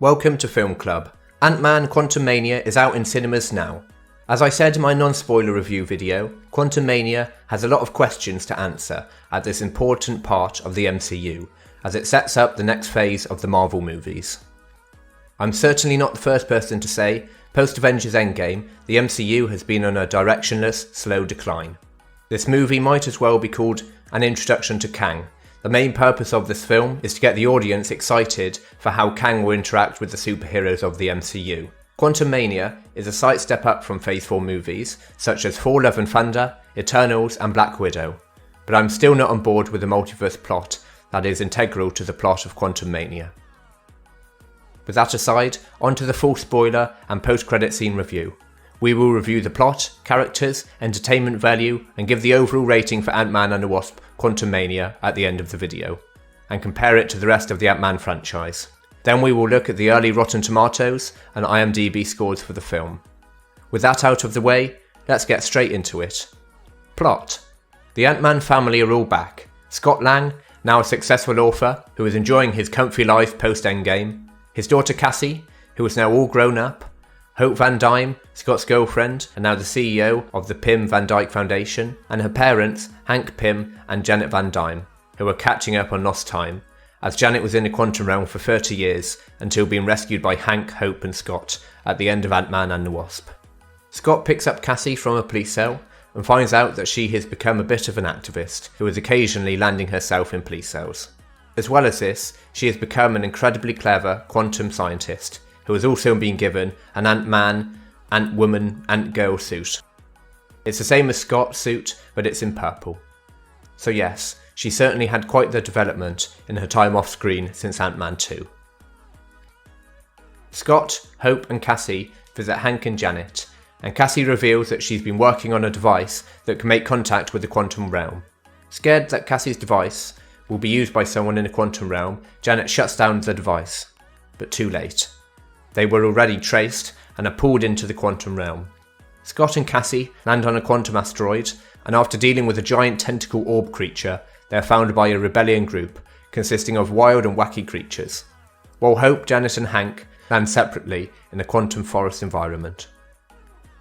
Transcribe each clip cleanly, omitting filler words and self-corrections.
Welcome to Film Club. Man Quantumania is out in cinemas now. As I said in my non-spoiler review video, Quantumania has a lot of questions to answer at this important part of the MCU, as it sets up the next phase of the Marvel movies. I'm certainly not the first person to say, post-Avengers Endgame, the MCU has been on a directionless, slow decline. This movie might as well be called an introduction to Kang. The main purpose of this film is to get the audience excited for how Kang will interact with the superheroes of the MCU. Quantumania is a slight step up from Phase 4 movies, such as Thor: Love and Thunder, Eternals and Black Widow, but I'm still not on board with the multiverse plot that is integral to the plot of Quantumania. With that aside, on to the full spoiler and post-credit scene review. We will review the plot, characters, entertainment value, and give the overall rating for Ant-Man and the Wasp: Quantumania at the end of the video, and compare it to the rest of the Ant-Man franchise. Then we will look at the early Rotten Tomatoes and IMDb scores for the film. With that out of the way, let's get straight into it. Plot. The Ant-Man family are all back. Scott Lang, now a successful author, who is enjoying his comfy life post-Endgame, his daughter Cassie, who is now all grown up, Hope Van Dyne, Scott's girlfriend and now the CEO of the Pym Van Dyke Foundation, and her parents, Hank Pym and Janet Van Dyne, who are catching up on lost time, as Janet was in the quantum realm for 30 years until being rescued by Hank, Hope and Scott at the end of Ant-Man and the Wasp. Scott picks up Cassie from a police cell and finds out that she has become a bit of an activist who is occasionally landing herself in police cells. As well as this, she has become an incredibly clever quantum scientist who has also been given an Ant-Man, Ant-Woman, Ant-Girl suit. It's the same as Scott's suit, but it's in purple. So yes, she certainly had quite the development in her time off screen since Ant-Man 2. Scott, Hope and Cassie visit Hank and Janet, and Cassie reveals that she's been working on a device that can make contact with the quantum realm. Scared that Cassie's device will be used by someone in the quantum realm, Janet shuts down the device, but too late. They were already traced and are pulled into the quantum realm. Scott and Cassie land on a quantum asteroid, and after dealing with a giant tentacle orb creature, they are found by a rebellion group consisting of wild and wacky creatures, while Hope, Janet and Hank land separately in a quantum forest environment.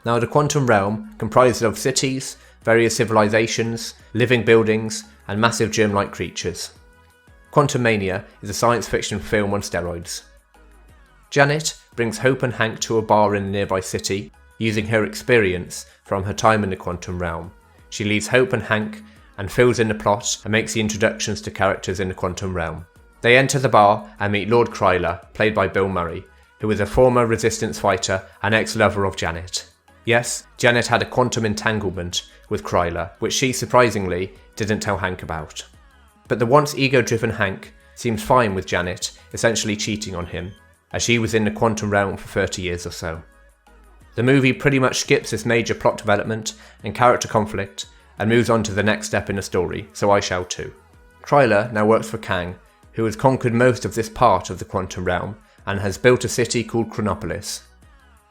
Now the quantum realm comprises of cities, various civilizations, living buildings and massive germ-like creatures. Quantumania is a science fiction film on steroids. Janet brings Hope and Hank to a bar in a nearby city, using her experience from her time in the quantum realm. She leads Hope and Hank and fills in the plot and makes the introductions to characters in the quantum realm. They enter the bar and meet Lord Kryler, played by Bill Murray, who is a former resistance fighter and ex-lover of Janet. Yes, Janet had a quantum entanglement with Kryler, which she surprisingly didn't tell Hank about. But the once ego-driven Hank seems fine with Janet essentially cheating on him, as she was in the quantum realm for 30 years or so. The movie pretty much skips this major plot development and character conflict and moves on to the next step in the story, so I shall too. Kryler now works for Kang, who has conquered most of this part of the quantum realm and has built a city called Chronopolis.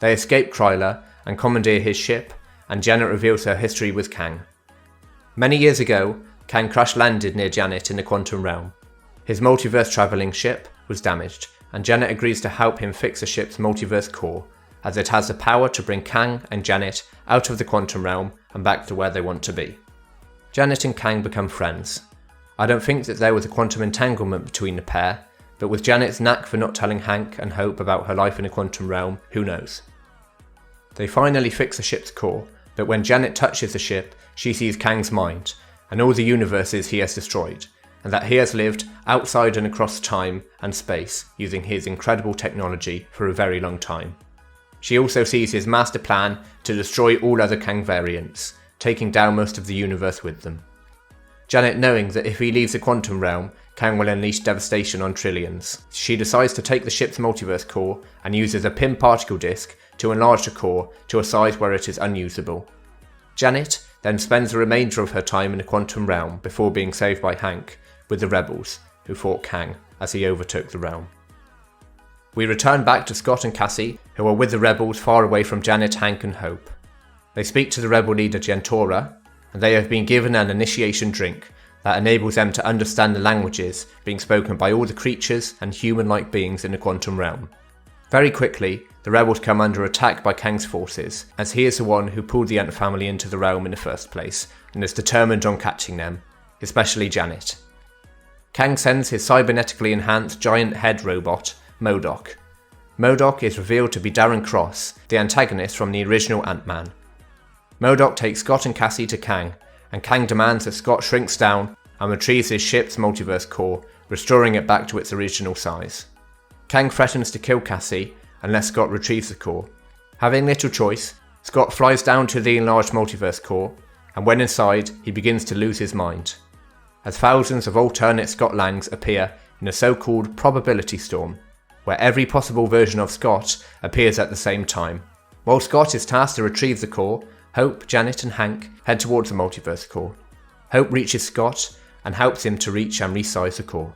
They escape Kryler and commandeer his ship, and Janet reveals her history with Kang. Many years ago, Kang crash-landed near Janet in the quantum realm. His multiverse-travelling ship was damaged, and Janet agrees to help him fix the ship's multiverse core, as it has the power to bring Kang and Janet out of the quantum realm and back to where they want to be. Janet and Kang become friends. I don't think that there was a quantum entanglement between the pair, but with Janet's knack for not telling Hank and Hope about her life in the quantum realm, who knows. They finally fix the ship's core, but when Janet touches the ship, she sees Kang's mind, and all the universes he has destroyed, and that he has lived outside and across time and space using his incredible technology for a very long time. She also sees his master plan to destroy all other Kang variants, taking down most of the universe with them. Janet, knowing that if he leaves the quantum realm, Kang will unleash devastation on trillions, she decides to take the ship's multiverse core and uses a Pym particle disk to enlarge the core to a size where it is unusable. Janet then spends the remainder of her time in the quantum realm before being saved by Hank, with the rebels, who fought Kang as he overtook the realm. We return back to Scott and Cassie, who are with the rebels far away from Janet, Hank and Hope. They speak to the rebel leader Gentora, and they have been given an initiation drink that enables them to understand the languages being spoken by all the creatures and human-like beings in the quantum realm. Very quickly, the rebels come under attack by Kang's forces, as he is the one who pulled the Ant family into the realm in the first place, and is determined on catching them, especially Janet. Kang sends his cybernetically enhanced giant head robot, Modok. Modok is revealed to be Darren Cross, the antagonist from the original Ant-Man. Modok takes Scott and Cassie to Kang, and Kang demands that Scott shrinks down and retrieves his ship's multiverse core, restoring it back to its original size. Kang threatens to kill Cassie unless Scott retrieves the core. Having little choice, Scott flies down to the enlarged multiverse core, and when inside, he begins to lose his mind, as thousands of alternate Scott Langs appear in a so-called probability storm, where every possible version of Scott appears at the same time. While Scott is tasked to retrieve the core, Hope, Janet and Hank head towards the multiverse core. Hope reaches Scott and helps him to reach and resize the core.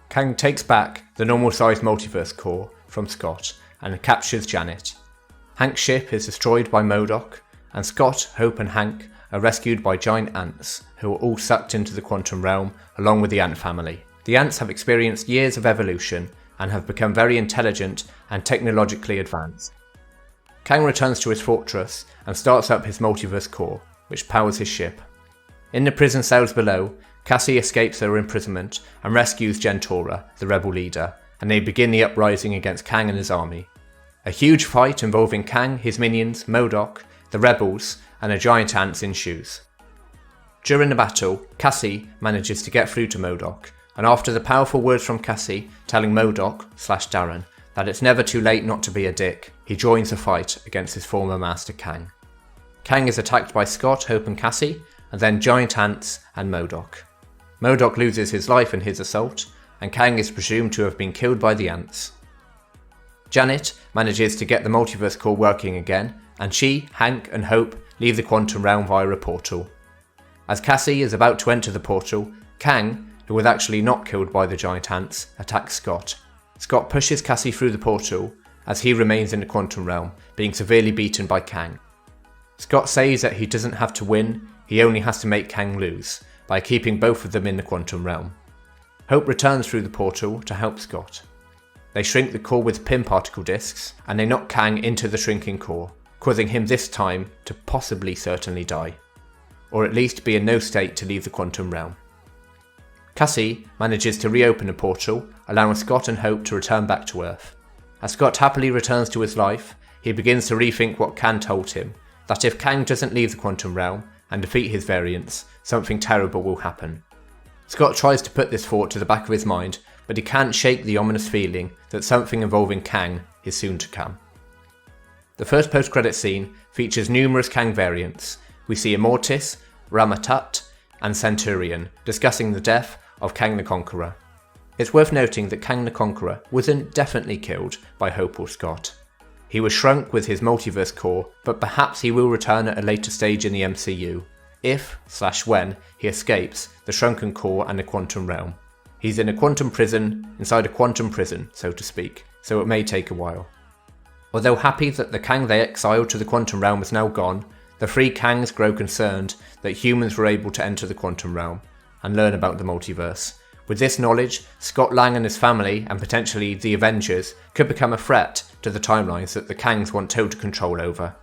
Kang takes back the normal-sized multiverse core from Scott and captures Janet. Hank's ship is destroyed by Modok, and Scott, Hope and Hank are rescued by giant ants, who are all sucked into the quantum realm along with the Ant family. The ants have experienced years of evolution and have become very intelligent and technologically advanced. Kang returns to his fortress and starts up his multiverse core, which powers his ship. In the prison cells below, Cassie escapes her imprisonment and rescues Gentora, the rebel leader, and they begin the uprising against Kang and his army. A huge fight involving Kang, his minions, Modok, the rebels, and the giant ants ensues. During the battle, Cassie manages to get through to Modok, and after the powerful words from Cassie telling Modok/Darren that it's never too late not to be a dick, he joins the fight against his former master Kang. Kang is attacked by Scott, Hope and Cassie, and then giant ants and Modok. Modok loses his life in his assault, and Kang is presumed to have been killed by the ants. Janet manages to get the multiverse core working again, and she, Hank and Hope leave the quantum realm via a portal. As Cassie is about to enter the portal, Kang, who was actually not killed by the giant ants, attacks Scott. Scott pushes Cassie through the portal, as he remains in the quantum realm, being severely beaten by Kang. Scott says that he doesn't have to win, he only has to make Kang lose, by keeping both of them in the quantum realm. Hope returns through the portal to help Scott. They shrink the core with pin particle discs, and they knock Kang into the shrinking core, causing him this time to possibly certainly die, or at least be in no state to leave the quantum realm. Cassie manages to reopen the portal, allowing Scott and Hope to return back to Earth. As Scott happily returns to his life, he begins to rethink what Kang told him, that if Kang doesn't leave the quantum realm and defeat his variants, something terrible will happen. Scott tries to put this thought to the back of his mind, but he can't shake the ominous feeling that something involving Kang is soon to come. The first post-credit scene features numerous Kang variants. We see Immortus, Rama-Tut, and Centurion discussing the death of Kang the Conqueror. It's worth noting that Kang the Conqueror wasn't definitely killed by Hope or Scott. He was shrunk with his multiverse core, but perhaps he will return at a later stage in the MCU, if/when he escapes the shrunken core and the quantum realm. He's in a quantum prison inside a quantum prison, so to speak, so it may take a while. Although happy that the Kang they exiled to the quantum realm is now gone, the three Kangs grow concerned that humans were able to enter the quantum realm and learn about the multiverse. With this knowledge, Scott Lang and his family, and potentially the Avengers, could become a threat to the timelines that the Kangs want total control over.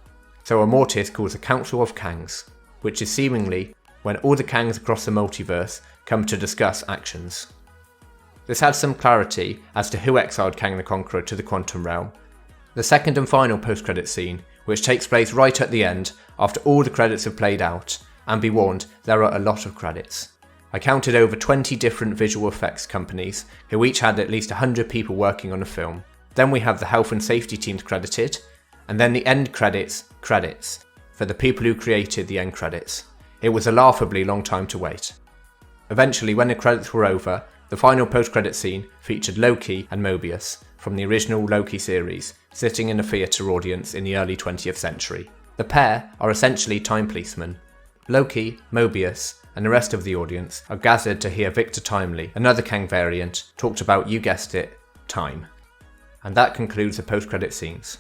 So Immortus calls a Council of Kangs, which is seemingly when all the Kangs across the multiverse come to discuss actions. This adds some clarity as to who exiled Kang the Conqueror to the quantum realm. The second and final post-credit scene, which takes place right at the end after all the credits have played out, and be warned, there are a lot of credits. I counted over 20 different visual effects companies who each had at least 100 people working on the film. Then we have the health and safety teams credited, and then the end credits for the people who created the end credits. It was a laughably long time to wait. Eventually, when the credits were over, the final post-credit scene featured Loki and Mobius from the original Loki series sitting in a theatre audience in the early 20th century. The pair are essentially time policemen. Loki, Mobius, and the rest of the audience are gathered to hear Victor Timely, another Kang variant, talked about, you guessed it, time. And that concludes the post-credit scenes.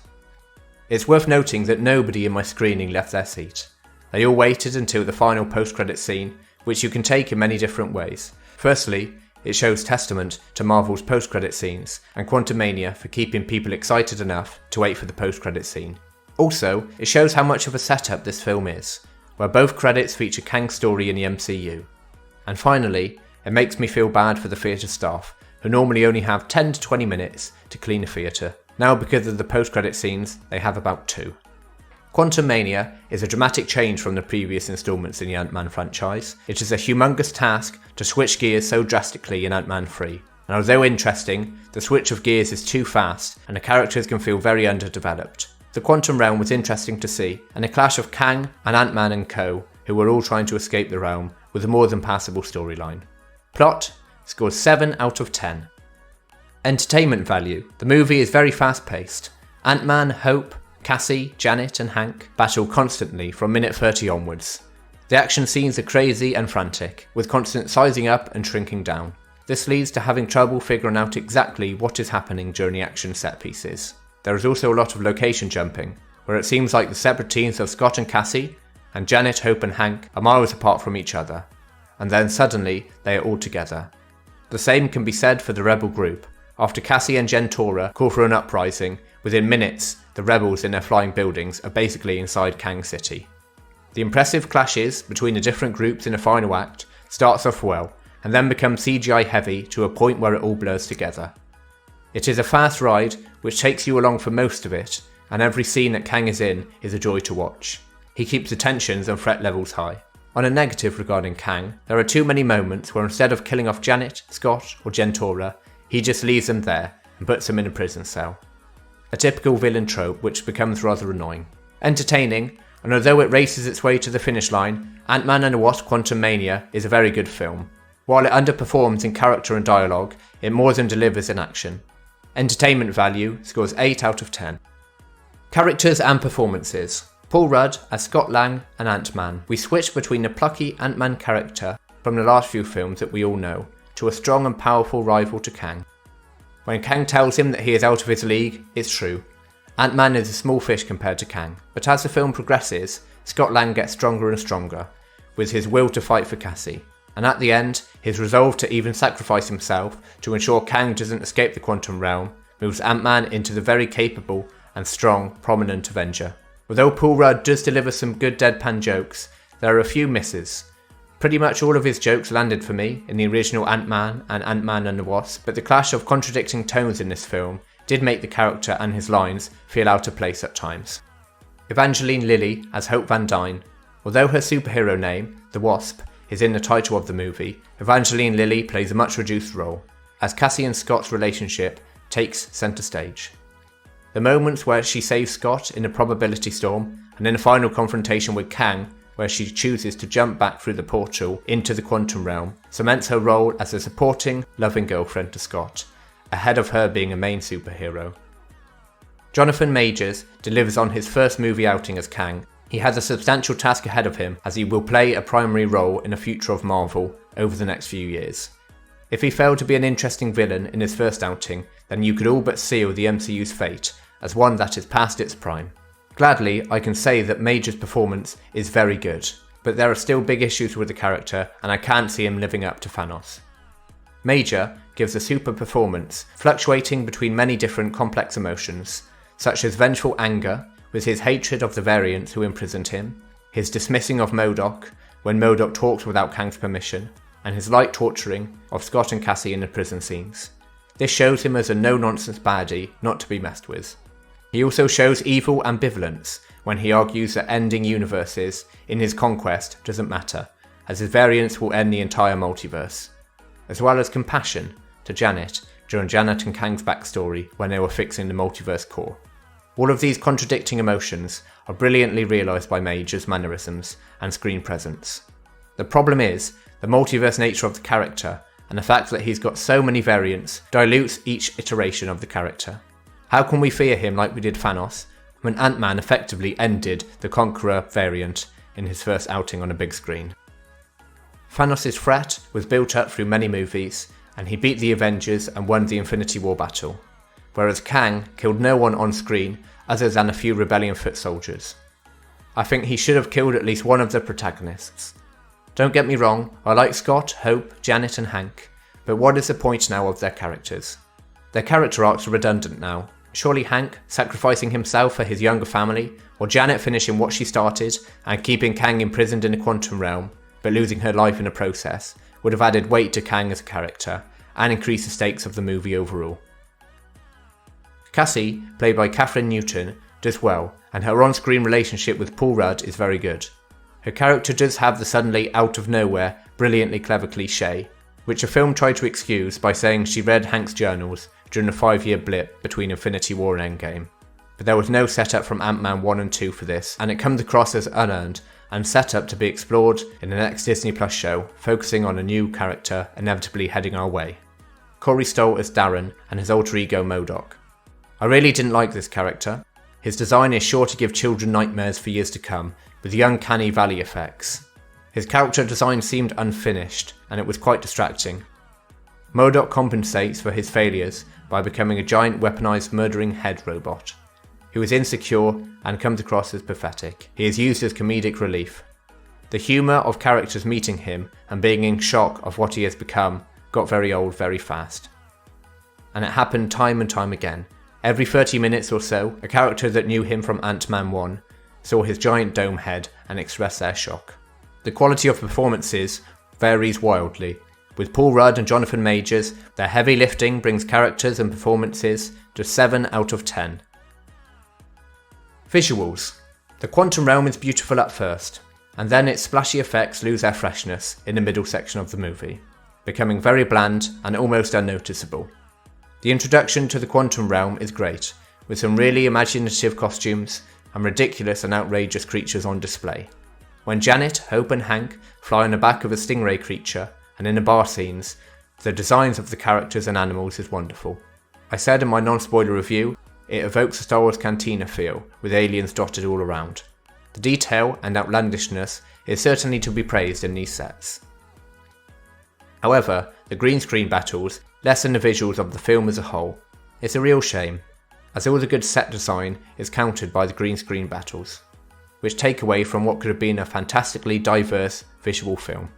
It's worth noting that nobody in my screening left their seat. They all waited until the final post-credit scene, which you can take in many different ways. Firstly, it shows testament to Marvel's post-credit scenes and Quantumania for keeping people excited enough to wait for the post-credit scene. Also, it shows how much of a setup this film is, where both credits feature Kang's story in the MCU. And finally, it makes me feel bad for the theatre staff, who normally only have 10 to 20 minutes to clean a theatre. Now because of the post-credit scenes, they have about 2. Quantumania is a dramatic change from the previous installments in the Ant-Man franchise. It is a humongous task to switch gears so drastically in Ant-Man 3. And although interesting, the switch of gears is too fast and the characters can feel very underdeveloped. The Quantum Realm was interesting to see, and a clash of Kang and Ant-Man and co, who were all trying to escape the realm, with a more than passable storyline. Plot scores 7 out of 10. Entertainment value. The movie is very fast paced. Ant-Man, Hope, Cassie, Janet and Hank battle constantly from minute 30 onwards. The action scenes are crazy and frantic, with constant sizing up and shrinking down. This leads to having trouble figuring out exactly what is happening during the action set pieces. There is also a lot of location jumping, where it seems like the separate teams of Scott and Cassie, and Janet, Hope and Hank are miles apart from each other, and then suddenly they are all together. The same can be said for the rebel group. After Cassie and Jentora call for an uprising, within minutes the rebels in their flying buildings are basically inside Kang City. The impressive clashes between the different groups in the final act starts off well, and then becomes CGI heavy to a point where it all blurs together. It is a fast ride which takes you along for most of it, and every scene that Kang is in is a joy to watch. He keeps the tensions and threat levels high. On a negative regarding Kang, there are too many moments where instead of killing off Janet, Scott or Jentora, he just leaves them there and puts them in a prison cell. A typical villain trope which becomes rather annoying. Entertaining, and although it races its way to the finish line, Ant-Man and the Wasp Quantumania is a very good film. While it underperforms in character and dialogue, it more than delivers in action. Entertainment value scores 8 out of 10. Characters and performances. Paul Rudd as Scott Lang and Ant-Man. We switch between the plucky Ant-Man character from the last few films that we all know, to a strong and powerful rival to Kang. When Kang tells him that he is out of his league, it's true. Ant-Man is a small fish compared to Kang, but as the film progresses, Scott Lang gets stronger and stronger, with his will to fight for Cassie, and at the end, his resolve to even sacrifice himself to ensure Kang doesn't escape the quantum realm moves Ant-Man into the very capable and strong, prominent Avenger. Although Paul Rudd does deliver some good deadpan jokes, there are a few misses. Pretty much all of his jokes landed for me in the original Ant-Man and Ant-Man and the Wasp, but the clash of contradicting tones in this film did make the character and his lines feel out of place at times. Evangeline Lilly as Hope Van Dyne. Although her superhero name, the Wasp, is in the title of the movie, Evangeline Lilly plays a much reduced role, as Cassie and Scott's relationship takes centre stage. The moments where she saves Scott in the probability storm, and in a final confrontation with Kang, where she chooses to jump back through the portal into the quantum realm, cements her role as a supporting, loving girlfriend to Scott, ahead of her being a main superhero. Jonathan Majors delivers on his first movie outing as Kang. He has a substantial task ahead of him, as he will play a primary role in the future of Marvel over the next few years. If he failed to be an interesting villain in his first outing, then you could all but seal the MCU's fate as one that is past its prime. Gladly, I can say that Major's performance is very good, but there are still big issues with the character and I can't see him living up to Thanos. Major gives a super performance, fluctuating between many different complex emotions, such as vengeful anger, with his hatred of the variants who imprisoned him, his dismissing of Modok when Modok talks without Kang's permission, and his light torturing of Scott and Cassie in the prison scenes. This shows him as a no-nonsense baddie not to be messed with. He also shows evil ambivalence when he argues that ending universes in his conquest doesn't matter, as his variants will end the entire multiverse, as well as compassion to Janet during Janet and Kang's backstory when they were fixing the multiverse core. All of these contradicting emotions are brilliantly realised by Major's mannerisms and screen presence. The problem is, the multiverse nature of the character and the fact that he's got so many variants dilutes each iteration of the character. How can we fear him like we did Thanos, when Ant-Man effectively ended the Conqueror variant in his first outing on a big screen? Thanos' threat was built up through many movies, and he beat the Avengers and won the Infinity War battle, whereas Kang killed no one on screen other than a few rebellion foot soldiers. I think he should have killed at least one of the protagonists. Don't get me wrong, I like Scott, Hope, Janet and Hank, But what is the point now of their characters? Their character arcs are redundant now. Surely Hank sacrificing himself for his younger family, or Janet finishing what she started and keeping Kang imprisoned in a quantum realm, but losing her life in the process, would have added weight to Kang as a character, and increased the stakes of the movie overall. Cassie, played by Kathryn Newton, does well, and her on-screen relationship with Paul Rudd is very good. Her character does have the suddenly out of nowhere, brilliantly clever cliché, which the film tried to excuse by saying she read Hank's journals during a 5-year blip between Infinity War and Endgame. But there was no setup from Ant-Man 1 and 2 for this, and it comes across as unearned and set up to be explored in the next Disney Plus show, focusing on a new character inevitably heading our way. Corey Stoll as Darren and his alter ego Modok. I really didn't like this character. His design is sure to give children nightmares for years to come, with the uncanny valley effects. His character design seemed unfinished, and it was quite distracting. Modok compensates for his failures by becoming a giant weaponized murdering head robot. He was insecure and comes across as pathetic. He is used as comedic relief. The humour of characters meeting him and being in shock of what he has become got very old very fast. And it happened time and time again. Every 30 minutes or so, a character that knew him from Ant-Man 1 saw his giant dome head and expressed their shock. The quality of performances varies wildly. With Paul Rudd and Jonathan Majors, their heavy lifting brings characters and performances to 7 out of 10. Visuals. The quantum realm is beautiful at first, and then its splashy effects lose their freshness in the middle section of the movie, becoming very bland and almost unnoticeable. The introduction to the quantum realm is great, with some really imaginative costumes and ridiculous and outrageous creatures on display. When Janet, Hope and Hank fly on the back of a stingray creature, and in the bar scenes, the designs of the characters and animals is wonderful. I said in my non-spoiler review, it evokes a Star Wars cantina feel, with aliens dotted all around. The detail and outlandishness is certainly to be praised in these sets. However, the green screen battles lessen the visuals of the film as a whole. It's a real shame, as all the good set design is countered by the green screen battles, which take away from what could have been a fantastically diverse visual film.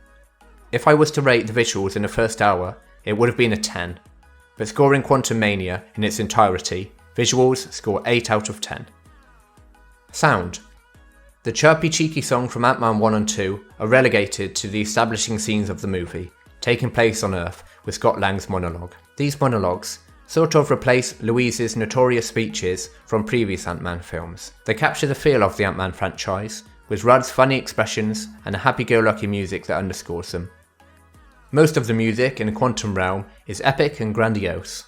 If I was to rate the visuals in the first hour, it would have been a 10, but scoring Quantumania in its entirety, visuals score 8 out of 10. Sound. The chirpy cheeky song from Ant-Man 1 and 2 are relegated to the establishing scenes of the movie, taking place on Earth with Scott Lang's monologue. These monologues sort of replace Louise's notorious speeches from previous Ant-Man films. They capture the feel of the Ant-Man franchise, with Rudd's funny expressions and a happy-go-lucky music that underscores them. Most of the music in the quantum realm is epic and grandiose,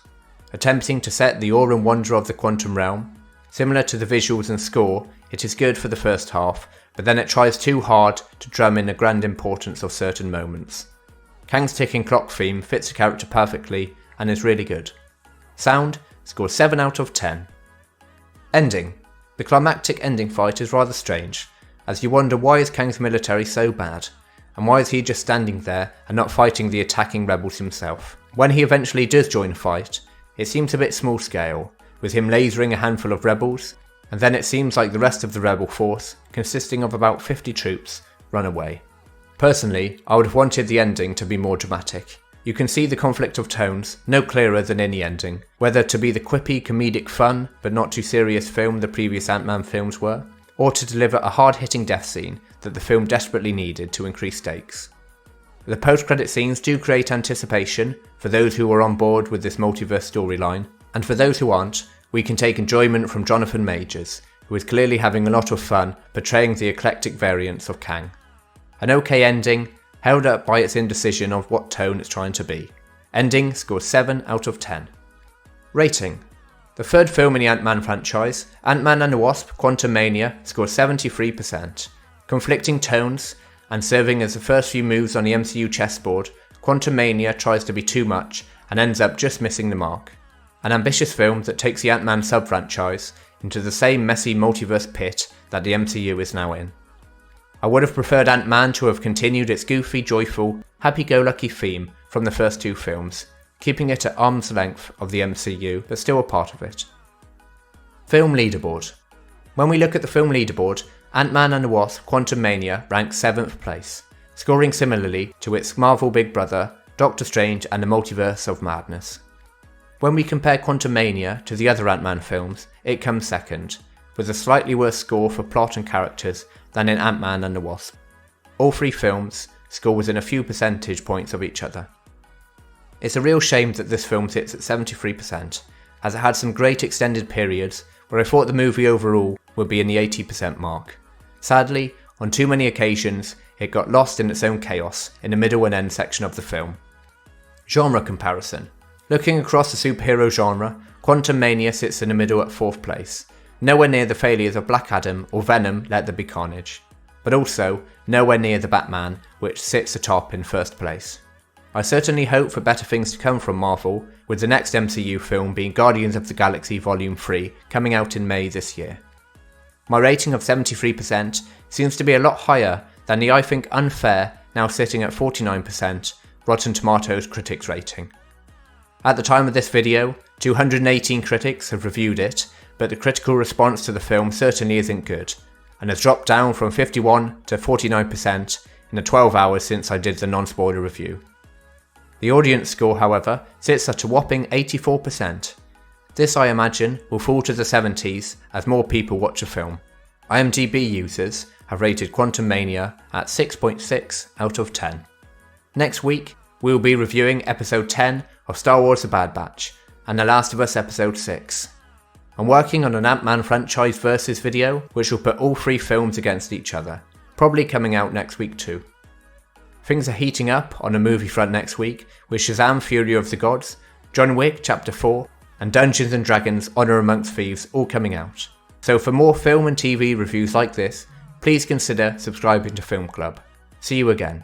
attempting to set the awe and wonder of the quantum realm. Similar to the visuals and score, it is good for the first half, but then it tries too hard to drum in the grand importance of certain moments. Kang's ticking clock theme fits the character perfectly and is really good. Sound scores 7 out of 10. Ending. The climactic ending fight is rather strange, as you wonder why is Kang's military so bad, and why is he just standing there and not fighting the attacking rebels himself. When he eventually does join the fight, it seems a bit small scale, with him lasering a handful of rebels, and then it seems like the rest of the rebel force, consisting of about 50 troops, run away. Personally, I would have wanted the ending to be more dramatic. You can see the conflict of tones, no clearer than any ending, whether to be the quippy comedic fun but not too serious film the previous Ant-Man films were, or to deliver a hard-hitting death scene that the film desperately needed to increase stakes. The post-credit scenes do create anticipation for those who are on board with this multiverse storyline, and for those who aren't, we can take enjoyment from Jonathan Majors, who is clearly having a lot of fun portraying the eclectic variants of Kang. An okay ending, held up by its indecision of what tone it's trying to be. Ending scores 7 out of 10. Rating. The third film in the Ant-Man franchise, Ant-Man and the Wasp Quantumania, scored 73%. Conflicting tones, and serving as the first few moves on the MCU chessboard, Quantumania tries to be too much and ends up just missing the mark. An ambitious film that takes the Ant-Man sub-franchise into the same messy multiverse pit that the MCU is now in. I would have preferred Ant-Man to have continued its goofy, joyful, happy-go-lucky theme from the first two films, keeping it at arm's length of the MCU but still a part of it. Film leaderboard. When we look at the film leaderboard, Ant-Man and the Wasp Quantumania ranks 7th place, scoring similarly to its Marvel big brother, Doctor Strange and the Multiverse of Madness. When we compare Quantumania to the other Ant-Man films, it comes second, with a slightly worse score for plot and characters than in Ant-Man and the Wasp. All three films score within a few percentage points of each other. It's a real shame that this film sits at 73%, as it had some great extended periods where I thought the movie overall would be in the 80% mark. Sadly, on too many occasions, it got lost in its own chaos in the middle and end section of the film. Genre comparison. Looking across the superhero genre, Quantumania sits in the middle at 4th place, nowhere near the failures of Black Adam or Venom Let There Be Carnage, but also nowhere near the Batman, which sits atop in 1st place. I certainly hope for better things to come from Marvel, with the next MCU film being Guardians of the Galaxy Volume 3 coming out in May this year. My rating of 73% seems to be a lot higher than the I think unfair, now sitting at 49%, Rotten Tomatoes critics rating. At the time of this video, 218 critics have reviewed it, but the critical response to the film certainly isn't good, and has dropped down from 51 to 49% in the 12 hours since I did the non-spoiler review. The audience score, however, sits at a whopping 84%. This, I imagine, will fall to the 70s as more people watch the film. IMDb users have rated Quantumania at 6.6 out of 10. Next week, we will be reviewing Episode 10 of Star Wars The Bad Batch and The Last of Us Episode 6. I'm working on an Ant-Man franchise versus video, which will put all three films against each other, probably coming out next week too. Things are heating up on the movie front next week, with Shazam! Fury of the Gods, John Wick Chapter 4, and Dungeons & Dragons Honor Amongst Thieves all coming out. So for more film and TV reviews like this, please consider subscribing to Film Club. See you again.